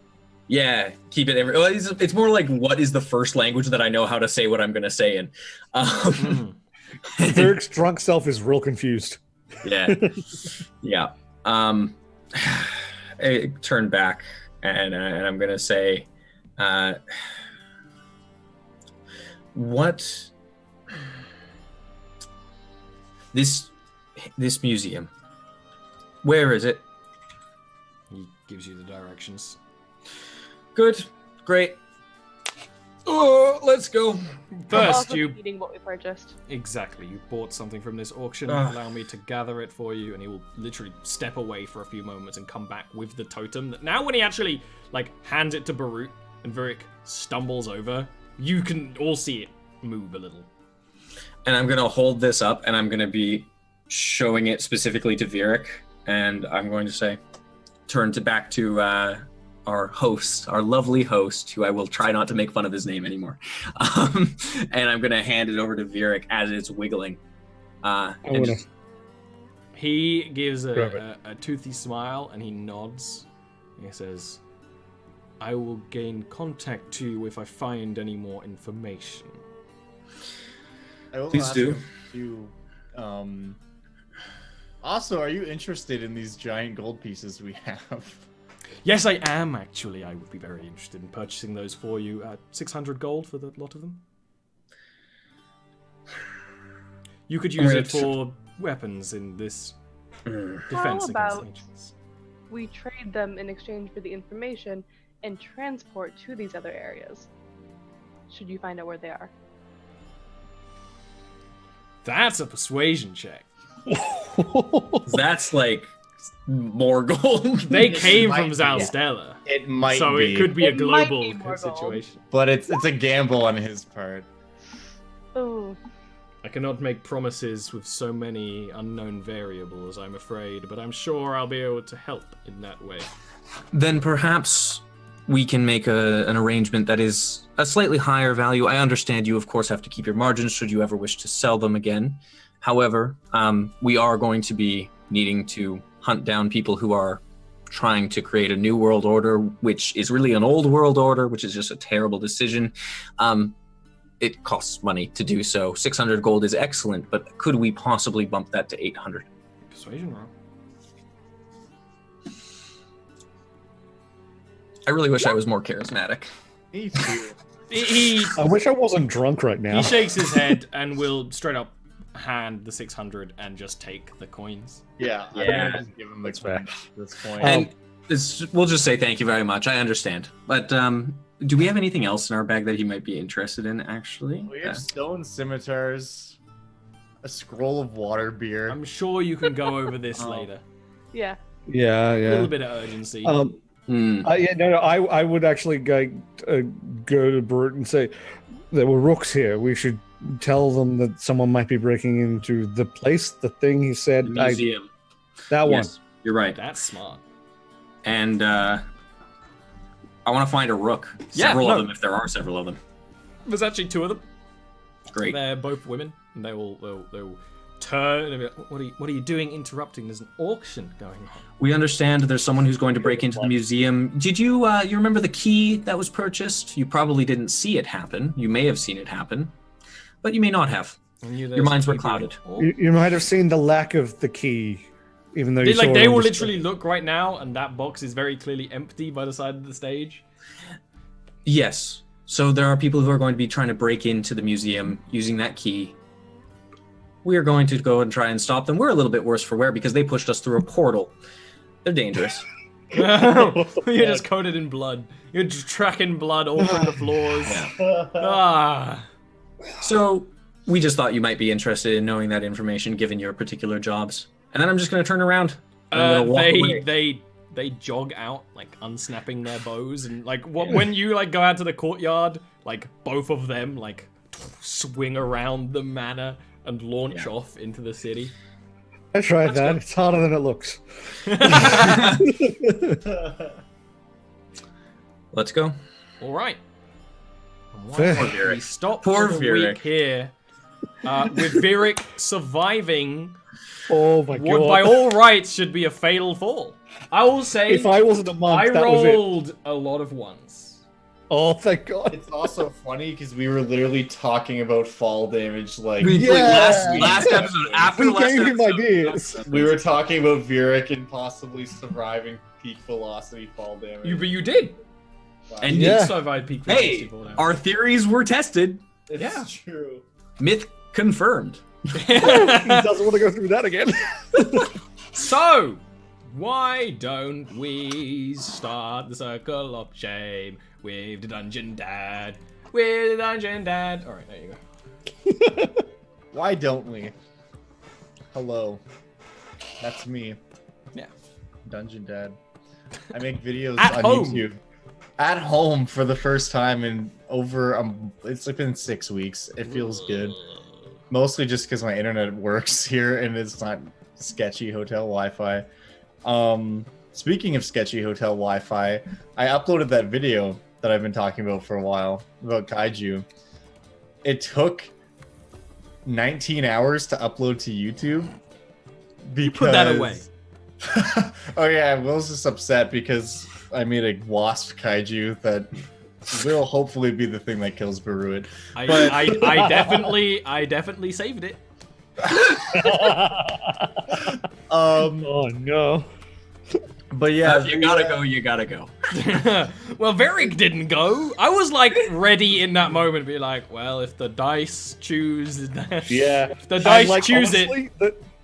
Yeah, keep it. Well, it's more like, what is the first language that I know how to say what I'm going to say in? Vyric's drunk self is real confused. Yeah. Yeah. I turn back, and I'm going to say, what... This museum, where is it? He gives you the directions. Good, great. Oh, let's go. First, eating what we purchased. Exactly. You bought something from this auction. Allow me to gather it for you, and he will literally step away for a few moments and come back with the totem. Now, when he actually hands it to Barut and Vyric stumbles over, you can all see it move a little. And I'm gonna hold this up, and I'm gonna be showing it specifically to Vyric, and I'm going to say, turn back to our host, our lovely host, who I will try not to make fun of his name anymore. And I'm gonna hand it over to Vyric as it's wiggling. He gives a toothy smile and he nods. He says, "I will gain contact to you if I find any more information." Please do. Also, are you interested in these giant gold pieces we have? Yes, I am, actually. I would be very interested in purchasing those for you at 600 gold for the lot of them. You could use it for weapons in this defense How about against agents. We trade them in exchange for the information and transport to these other areas, should you find out where they are? That's a persuasion check. That's more gold. They came from Zalstella. It might so be. it could be a It might global be more gold. situation. But it's a gamble on his part. Oh, I cannot make promises with so many unknown variables, I'm afraid, but I'm sure I'll be able to help in that way. Then perhaps we can make an arrangement that is a slightly higher value. I understand you, of course, have to keep your margins should you ever wish to sell them again. However, we are going to be needing to hunt down people who are trying to create a new world order, which is really an old world order, which is just a terrible decision. It costs money to do so. 600 gold is excellent, but could we possibly bump that to 800? Persuasion roll. I really wish I was more charismatic. Me too. He I wish I wasn't drunk right now. he shakes his head and will straight up hand the 600 and just take the coins. Yeah. I'm Yeah. gonna just give him the fair. coin at this point. And we'll just say thank you very much. I understand. But do we have anything else in our bag that he might be interested in, actually? We have stone scimitars, a scroll of water beer. I'm sure you can go over this later. Yeah. Yeah, A yeah. little bit of urgency. Yeah, no, I would actually go to Brute and say there were rooks here. We should tell them that someone might be breaking into the place. The thing he said. The museum. That one. Yes, you're right. That's smart. And I want to find a rook. Yeah, Several of no. them, if there are several of them. There's actually 2 of them. Great. They're both women, and they'll turn and be like, what are you doing interrupting? There's an auction going on. We understand there's someone who's going to break into the museum. Did you you remember the key that was purchased? You probably didn't see it happen. You may have seen it happen, but you may not have. Your minds were clouded. You might have seen the lack of the key, even though you saw it They on will display. literally look right now, and that box is very clearly empty by the side of the stage. Yes. So there are people who are going to be trying to break into the museum using that key. We are going to go and try and stop them. We're a little bit worse for wear because they pushed us through a portal. They're dangerous. You're just coated in blood. You're just tracking blood all over the floors. Ah. So we just thought you might be interested in knowing that information given your particular jobs. And then I'm just going to turn around. And I'm gonna walk away. They jog out, like unsnapping their bows, and like when you like go out to the courtyard, like both of them like swing around the manor and launch off into the city. I tried that. It's harder than it looks. Let's go. All right. Fair. We stop Poor for the Virik. week here with Virik surviving Oh my what god. by all rights should be a fatal fall. I will say If I wasn't a monk, I that was it. rolled a lot of ones. Oh, thank god. It's also funny because we were literally talking about fall damage. Like We, last episode, after We last gave him episode, ideas. we were talking about Virik and possibly surviving peak velocity fall damage. But you did. Wow. And You Yeah. did survive peak Hey, velocity fall down. our theories were tested. it's yeah. true. Myth confirmed. He doesn't want to go through that again. So, why don't we start the circle of shame with the dungeon dad? With the dungeon dad. All right, there you go. Why don't we? Hello. That's me. Yeah. Dungeon Dad. I make videos At on home. YouTube. At home for the first time in over it's like been 6 weeks. It feels good. Mostly just because my internet works here and it's not sketchy hotel Wi-Fi. Speaking of sketchy hotel Wi-Fi, I uploaded that video that I've been talking about for a while about kaiju. It took 19 hours to upload to YouTube. Because... Put that away. Oh yeah, Will's just upset because I made a wasp kaiju that will hopefully be the thing that kills Baruit. I definitely saved it. Oh no. But yeah, You gotta go, you gotta go. Well, Varric didn't go. I was like ready in that moment to be like, well, if the dice choose, Yeah. if the dice And, choose it. honestly,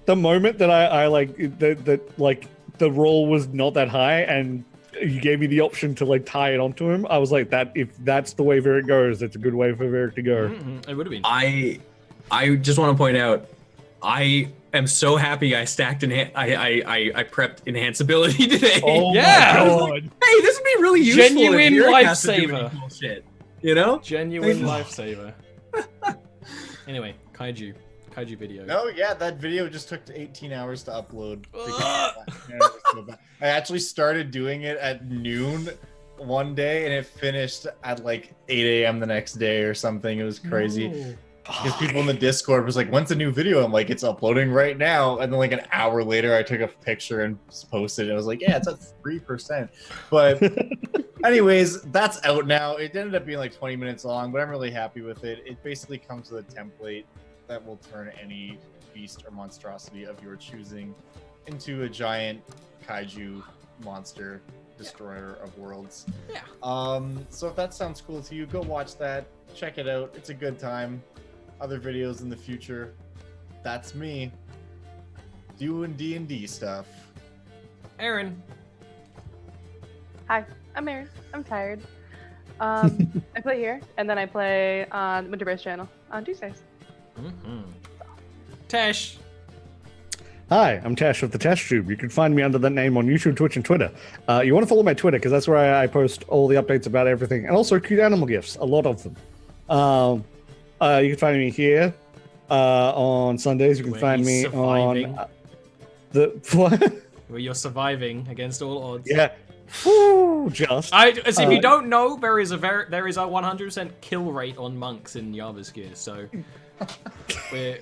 the moment that I like that like the roll was not that high and you gave me the option to like tie it onto him, I was like, that if that's the way Varric goes, that's a good way for Varric to go. It would have been. I just want to point out, I am so happy I stacked I prepped enhanceability today. Oh Yeah. my I was god. like, hey, this would be really useful. Genuine if Yurik has to do lifesaver. any cool shit, you know? Genuine Thank lifesaver. Anyway, kaiju video. no, yeah, that video just took 18 hours to upload. Ugh. I actually started doing it at noon one day and it finished at like 8 a.m. the next day or something. It was crazy. Because people in the Discord was like, "When's the new video?" I'm like, "It's uploading right now." And then like an hour later, I took a picture and posted it. I was like, "Yeah, it's at 3%." But anyways, that's out now. It ended up being like 20 minutes long, but I'm really happy with it. It basically comes with a template that will turn any beast or monstrosity of your choosing into a giant kaiju monster destroyer of worlds. Yeah. So if that sounds cool to you, go watch that. Check it out. It's a good time. Other videos in the future. That's me doing D&D stuff. Aaron. Hi, I'm Erin. I'm tired. I play here, and then I play on the Winterbear's channel on Tuesdays. Tesh. Hi, I'm Tash of the Tash Tube. You can find me under that name on YouTube, Twitch, and Twitter. You want to follow my Twitter because that's where I post all the updates about everything, and also cute animal gifts, a lot of them. You can find me here on Sundays. You can Where find he's me surviving. on the what? Where you're surviving against all odds. Yeah. Woo, just. As if you don't know, there is a 100% kill rate on monks in Jarviskjir, so we're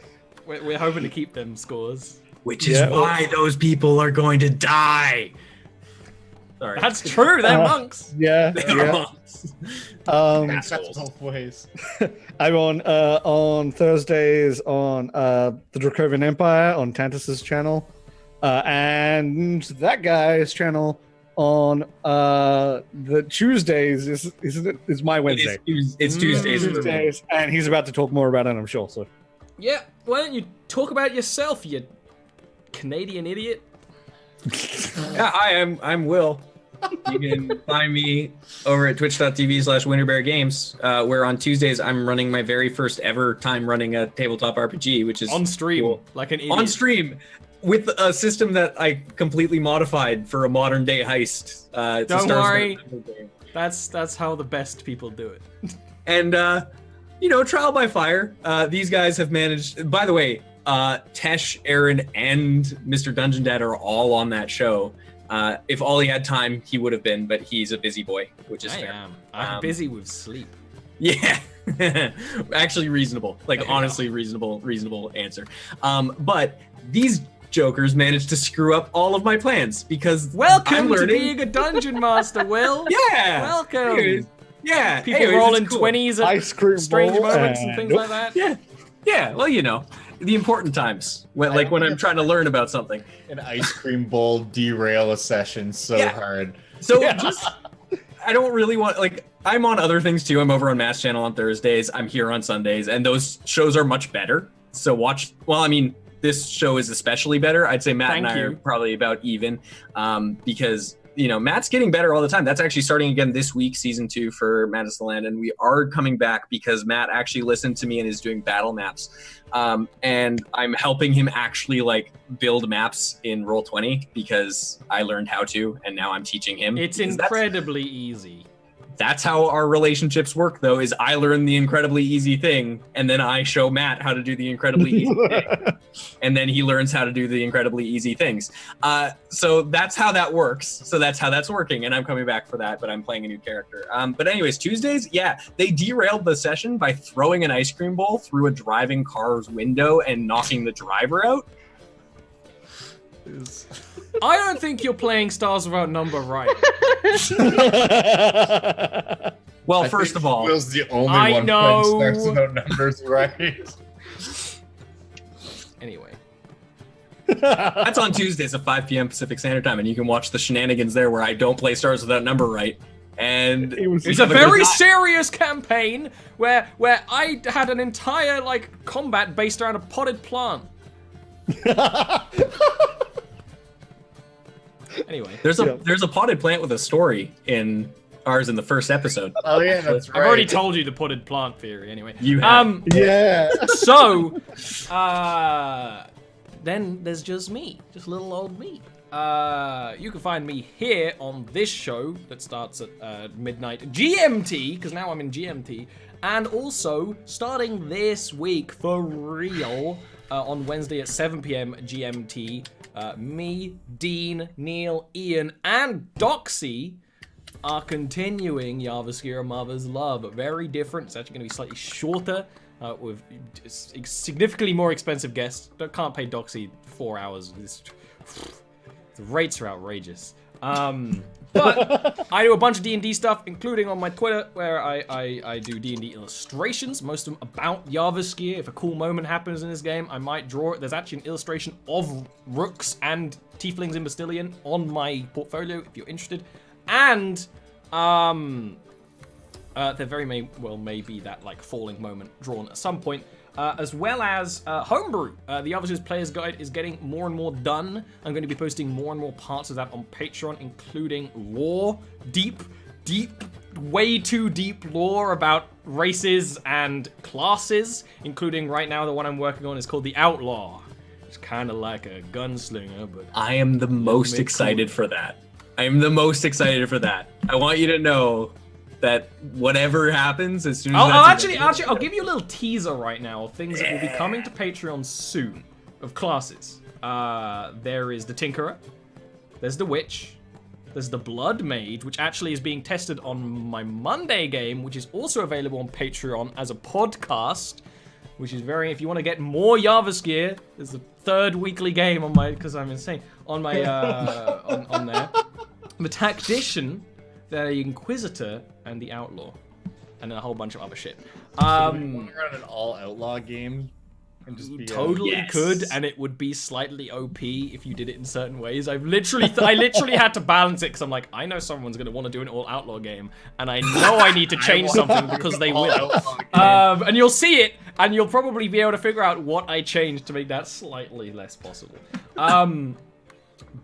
hoping to keep them scores. Which is why those people are going to die. Sorry. That's true. They're monks. Yeah. They're monks. That's both ways. I'm on Thursdays on the Dracovian Empire on Tantus's channel, and that guy's channel on the Tuesdays is my Wednesday. It's Tuesdays. Tuesdays, and he's about to talk more about it, I'm sure. So Yeah. Why don't you talk about yourself, you Canadian idiot? Yeah, I'm Will. You can find me over at twitch.tv/winterbeargames, where on Tuesdays I'm running my very first ever time running a tabletop RPG, which is On stream, cool. like an idiot. On stream, with a system that I completely modified for a modern day heist. Don't worry. That's how the best people do it. And trial by fire. These guys have managed. By the way, Tesh, Aaron, and Mr. Dungeon Dad are all on that show. If Ollie had time, he would have been, but he's a busy boy, which is fair. I'm busy with sleep. Yeah, actually reasonable. Like honestly, reasonable answer. But these jokers managed to screw up all of my plans because Welcome to being a dungeon master, Will. Yeah. Welcome. Anyways, yeah. People anyways, rolling it's cool. 20s at Ice cream strange bowl moments and and- things like that. Yeah. Well, the important times when I'm trying to learn about something. An ice cream bowl derail a session so hard. So I don't really want I'm on other things too. I'm over on Mass Channel on Thursdays. I'm here on Sundays, and those shows are much better. So watch. Well, I mean, this show is especially better. I'd say Matt and I are probably about even, because Matt's getting better all the time. That's actually starting again this week, season 2 for Madness of the Land, and we are coming back because Matt actually listened to me and is doing battle maps, and I'm helping him actually build maps in Roll20 because I learned how to, and now I'm teaching him. It's incredibly easy. That's how our relationships work, though, is I learn the incredibly easy thing, and then I show Matt how to do the incredibly easy thing. And then he learns how to do the incredibly easy things. So that's how that works. So that's how that's working, and I'm coming back for that, but I'm playing a new character. But anyways, Tuesdays, they derailed the session by throwing an ice cream bowl through a driving car's window and knocking the driver out. I don't think you're playing Stars Without Number right. Well, first of all, Will's the only I one know. playing Stars Without Numbers right. Anyway. that's on Tuesdays at 5 p.m. Pacific Standard Time, and you can watch the shenanigans there where I don't play Stars Without Number right. And It's a very serious campaign where I had an entire combat based around a potted plant. Anyway, there's a potted plant with a story in ours in the first episode. Oh yeah, that's right. I've already told you the potted plant theory. Anyway, You have. yeah. So, then there's just me, just little old me. You can find me here on this show that starts at midnight GMT, because now I'm in GMT, and also starting this week for real on Wednesday at 7 p.m. GMT. Me, Dean, Neil, Ian, and Doxy are continuing Jarviskjir Mother's Love. Very different. It's actually going to be slightly shorter, with significantly more expensive guests. Can't pay Doxy 4 hours. The rates are outrageous. But I do a bunch of D&D stuff, including on my Twitter, where I do D&D illustrations, most of them about Jarviskjir. If a cool moment happens in this game, I might draw it. There's actually an illustration of rooks and tieflings in Bastillion on my portfolio, if you're interested. And there very may be that like falling moment drawn at some point. As well as Homebrew. The Jarviskjir's Player's Guide is getting more and more done. I'm going to be posting more and more parts of that on Patreon, including lore, deep, way too deep lore about races and classes, including right now the one I'm working on is called the Outlaw. It's kind of like a gunslinger, but... I am the most excited for that. I am the most excited for that. I want you to know that whatever happens, as soon as I'll give you a little teaser right now of things that will be coming to Patreon soon, of classes. There is the Tinkerer, there's the Witch, there's the Blood Mage, which actually is being tested on my Monday game, which is also available on Patreon as a podcast, which is very, if you want to get more Jarviskjir, there's the third weekly game on my, because I'm insane, on my, on there. The Tactician, the Inquisitor, and the Outlaw, and then a whole bunch of other shit. Run an all outlaw game and just be totally could, and it would be slightly OP if you did it in certain ways. I literally had to balance it because I'm like, I know someone's gonna want to do an all outlaw game, and I know I need to change something because they will. And you'll see it, and you'll probably be able to figure out what I changed to make that slightly less possible.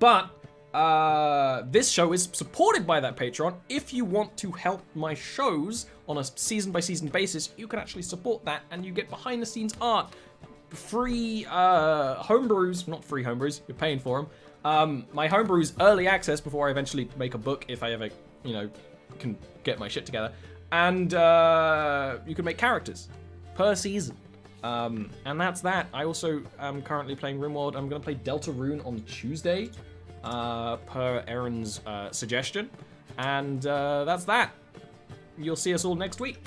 But this show is supported by that Patreon. If you want to help my shows on a season-by-season basis, you can actually support that, and you get behind-the-scenes art, free homebrews, not free homebrews, you're paying for them. My homebrews early access before I eventually make a book, if I ever, can get my shit together. And you can make characters per season. And that's that. I also am currently playing RimWorld. I'm going to play Deltarune on Tuesday. Per Aaron's suggestion. And that's that. You'll see us all next week.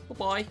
Bye-bye.